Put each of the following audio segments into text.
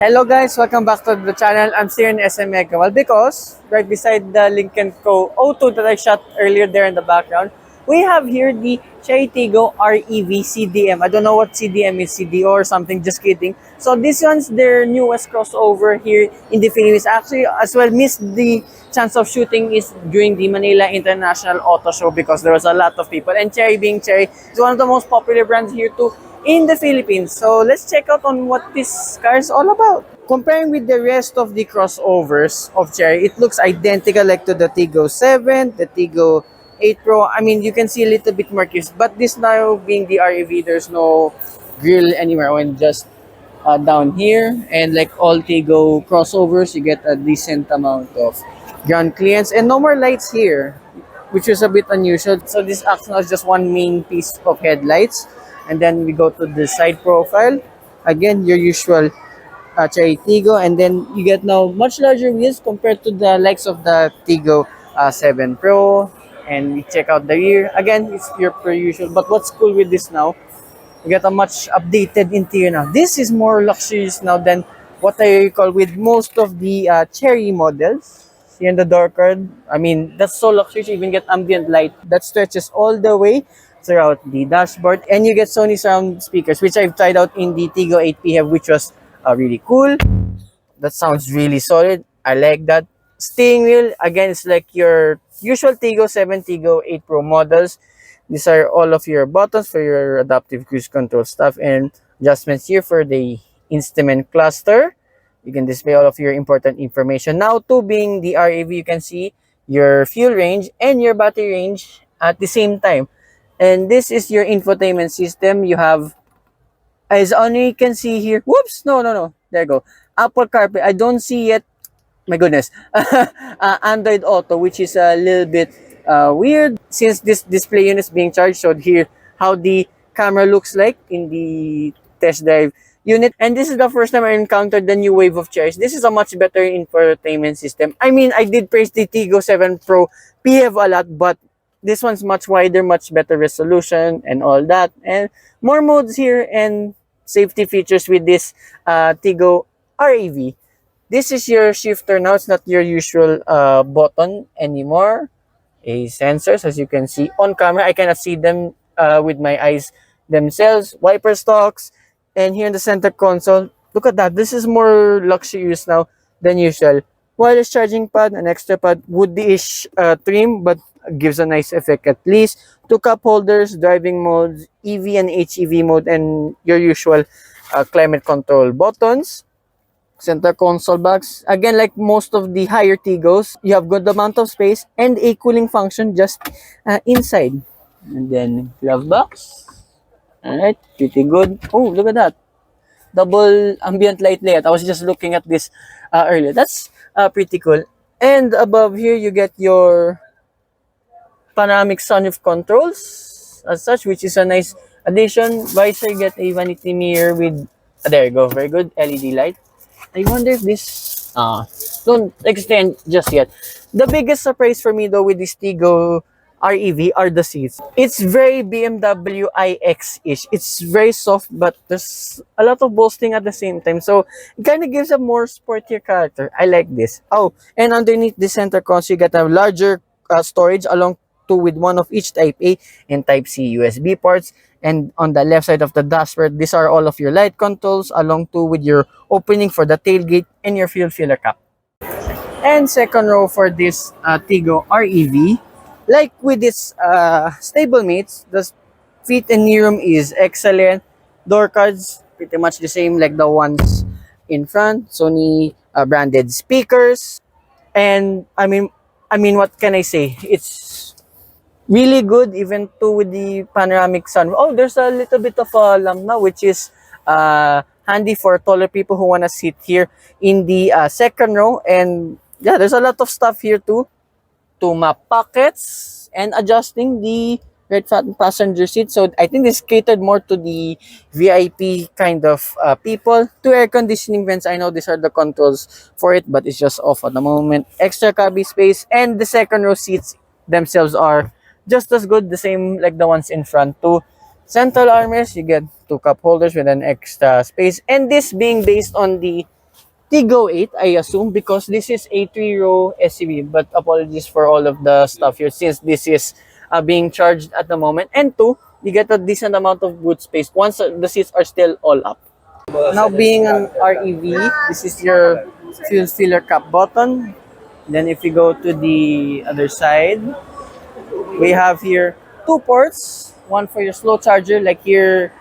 Hello guys, welcome back to the channel. I'm still in SM Well, because right beside the Lincoln Co. O2 that I shot earlier there in the background, we have here the Chery Tiggo REV CDM. I don't know what CDM is, CDO or something, just kidding. So this one's their newest crossover here in the Philippines. Actually, as well, missed the chance of shooting is during the Manila International Auto Show because there was a lot of people. And Chery being Chery is one of the most popular brands here too in the Philippines. So let's check out on what this car is all about. Comparing with the rest of the crossovers of Chery, it looks identical like to the Tiggo 7, the Tiggo 8 Pro. I mean, you can see a little bit more crisp, but this now being the REV, there's no grill anywhere when just down here. And like all Tiggo crossovers, you get a decent amount of ground clearance and no more lights here, which is a bit unusual. So this actually is just one main piece of headlights. And then we go to the side profile. Again, your usual Chery Tiggo. And then you get now much larger wheels compared to the likes of the Tiggo 7 Pro. And we check out the rear. Again, it's your per usual. But what's cool with this now, you get a much updated interior now. This is more luxurious now than what I recall with most of the Chery models. See in the door card. I mean, that's so luxurious. You even get ambient light that stretches all the way throughout the dashboard, and you get Sony surround speakers, which I've tried out in the Tiggo 8 PHEV, which was really cool. That sounds really solid. I like that. Steering wheel, again, it's like your usual Tiggo 7, Tiggo 8 Pro models. These are all of your buttons for your adaptive cruise control stuff and adjustments here for the instrument cluster. You can display all of your important information. Now, to being the REV, you can see your fuel range and your battery range at the same time. And this is your infotainment system. You have, as only you can see here, whoops, no. There you go. Apple CarPlay. I don't see yet, my goodness, Android Auto, which is a little bit weird since this display unit is being charged. Showed here how the camera looks like in the test drive unit. And this is the first time I encountered the new wave of Cherys. This is a much better infotainment system. I mean, I did praise the Tiggo 7 Pro PHEV a lot, but this one's much wider, much better resolution and all that. And more modes here and safety features with this Tiggo REV. This is your shifter now. It's not your usual button anymore. A sensors, as you can see on camera. I cannot see them with my eyes themselves. Wiper stalks. And here in the center console, look at that. This is more luxurious now than usual. Wireless charging pad, an extra pad, woody-ish trim, but gives a nice effect at least. 2 cup holders, driving modes, EV and HEV mode, and your usual climate control buttons. Center console box. Again, like most of the higher Tiggos, you have good amount of space and a cooling function just inside. And then glove box. Alright, pretty good. Oh, look at that. Double ambient light layout. I was just looking at this earlier. That's pretty cool. And above here, you get your panoramic sunroof controls as such, which is a nice addition. Visor, you get a vanity mirror with, there you go, very good, LED light. I wonder if this, don't extend just yet. The biggest surprise for me though with this Tiggo REV are the seats. It's very BMW iX-ish. It's very soft, but there's a lot of bolstering at the same time. So it kind of gives a more sportier character. I like this. Oh, and underneath the center console, you get a larger storage along with one of each Type A and Type C USB ports. And on the left side of the dashboard, these are all of your light controls along with your opening for the tailgate and your fuel filler cap. And second row for this Tiggo REV, like with its stablemates, the fit and knee room is excellent. Door cards, pretty much the same like the ones in front. Sony branded speakers. And I mean, what can I say? It's really good, even too with the panoramic sun. Oh, there's a little bit of a lamp now, which is handy for taller people who want to sit here in the second row. And yeah, there's a lot of stuff here too. 2 map pockets and adjusting the right passenger seat. So I think this catered more to the VIP kind of people. 2 air conditioning vents. I know these are the controls for it, but it's just off at the moment. Extra cabin space, and the second row seats themselves are just as good, the same like the ones in front too. Central armrest, you get 2 cup holders with an extra space, and this being based on the Tiggo 8, I assume, because this is a 3-row SUV. But apologies for all of the stuff here since this is being charged at the moment. And two, you get a decent amount of boot space once the seats are still all up. Now being an REV, this is your fuel filler cap button. Then if you go to the other side, we have here two ports, one for your slow charger, like here,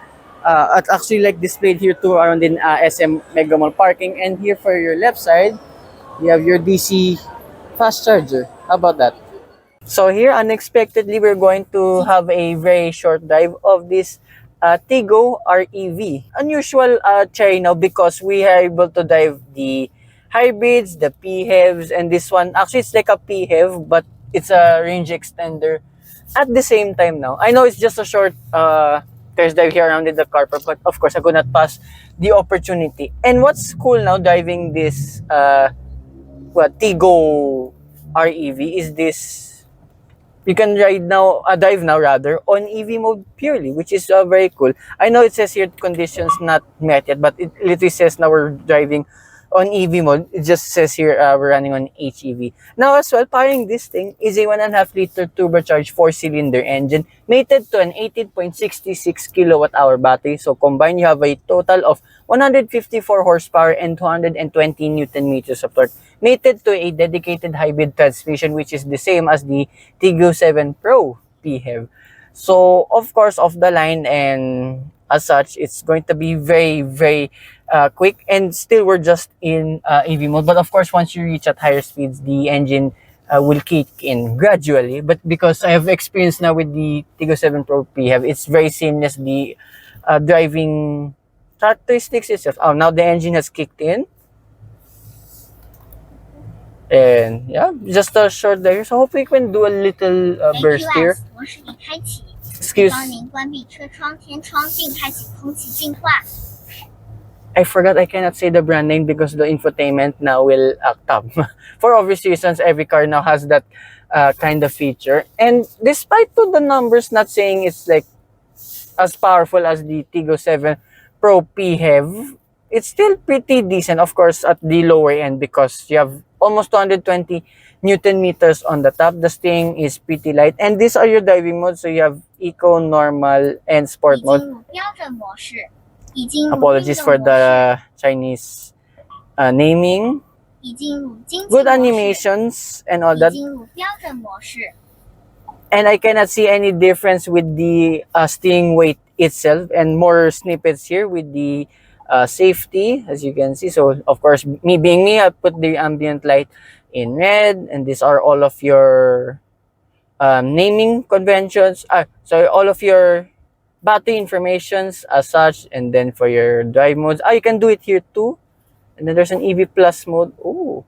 actually like displayed here too around in SM Mega Mall parking, and here for your left side, you have your DC fast charger. How about that? So here, unexpectedly, we're going to have a very short drive of this Tiggo REV. Unusual Chery now because we are able to drive the hybrids, the PHEVs, and this one, actually it's like a PHEV, but it's a range extender at the same time now. I know it's just a short test drive here around in the car park, but of course I could not pass the opportunity. And what's cool now driving this Tiggo REV is this, you can drive now rather on EV mode purely, which is very cool. I know it says here conditions not met yet, but it literally says now we're driving on EV mode. It just says here we're running on HEV. Now as well, powering this thing is a 1.5 liter turbocharged 4-cylinder engine mated to an 18.66 kilowatt hour battery. So combined, you have a total of 154 horsepower and 220 newton meters of torque, mated to a dedicated hybrid transmission, which is the same as the Tiggo 7 Pro PHEV. So of course, off the line, and as such, it's going to be very, very quick, and still we're just in EV mode. But of course, once you reach at higher speeds, the engine will kick in gradually. But because I have experience now with the Tiggo 7 Pro PHEV, it's very seamless, the driving characteristics itself. Oh, now the engine has kicked in. And yeah, just a short there. So hopefully we can do a little burst here. Excuse. I forgot I cannot say the brand name because the infotainment now will act up. For obvious reasons, every car now has that kind of feature. And despite to the numbers not saying it's like as powerful as the Tiggo 7 Pro PHEV, it's still pretty decent, of course, at the lower end because you have almost 220 Newton meters on the top. The steering is pretty light. And these are your driving modes. So you have Eco, Normal, and Sport mode. Apologies for the Chinese naming. Good animations and all that. And I cannot see any difference with the steering weight itself, and more snippets here with the safety, as you can see. So of course, me being me, I put the ambient light in red, and these are all of your naming conventions. So all of your battery informations as such, and then for your drive modes, you can do it here too. And then there's an EV Plus mode. Oh,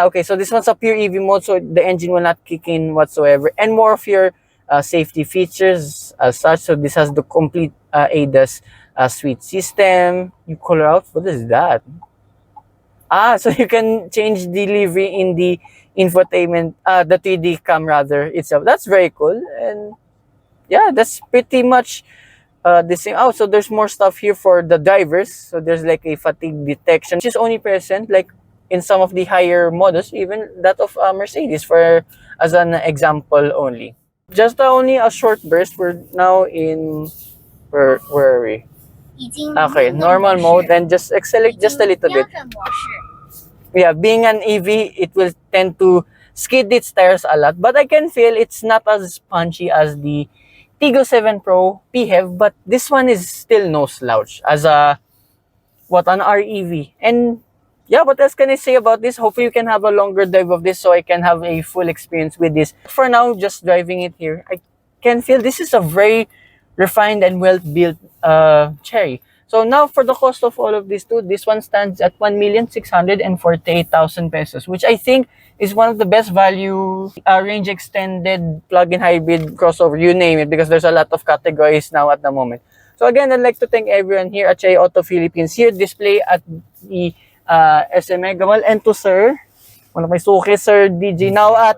okay. So this one's a pure EV mode, so the engine will not kick in whatsoever, and more of your safety features as such. So this has the complete ADAS suite system. You color out. What is that? So you can change the livery in the infotainment, the 3D cam rather itself. That's very cool. And yeah, that's pretty much the same. Oh, so there's more stuff here for the drivers. So there's like a fatigue detection, which is only present like in some of the higher models, even that of Mercedes, for as an example only. Just only a short burst. We're now in where are we? Okay, normal mode, and just accelerate just a little bit. Yeah, being an EV, it will tend to skid its tires a lot, but I can feel it's not as punchy as the Tiggo 7 Pro PHEV, but this one is still no slouch as an REV. And yeah, what else can I say about this? Hopefully you can have a longer drive of this so I can have a full experience with this. For now, just driving it here, I can feel this is a very refined and well-built Chery. So now for the cost of all of these two, this one stands at 1,648,000 pesos, which I think is one of the best value range extended plug-in hybrid crossover, you name it, because there's a lot of categories now at the moment. So again, I'd like to thank everyone here at Chery Auto Philippines, here display at the SM Mega Mall, and to Sir, one of my suki, Sir DJ, now at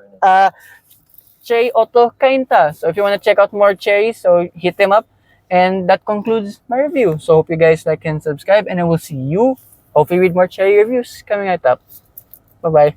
Chery Auto Cainta. So if you want to check out more Chery, so hit them up. And that concludes my review. So hope you guys like and subscribe, and I will see you Hopefully with more Chery reviews coming right up. Bye-bye.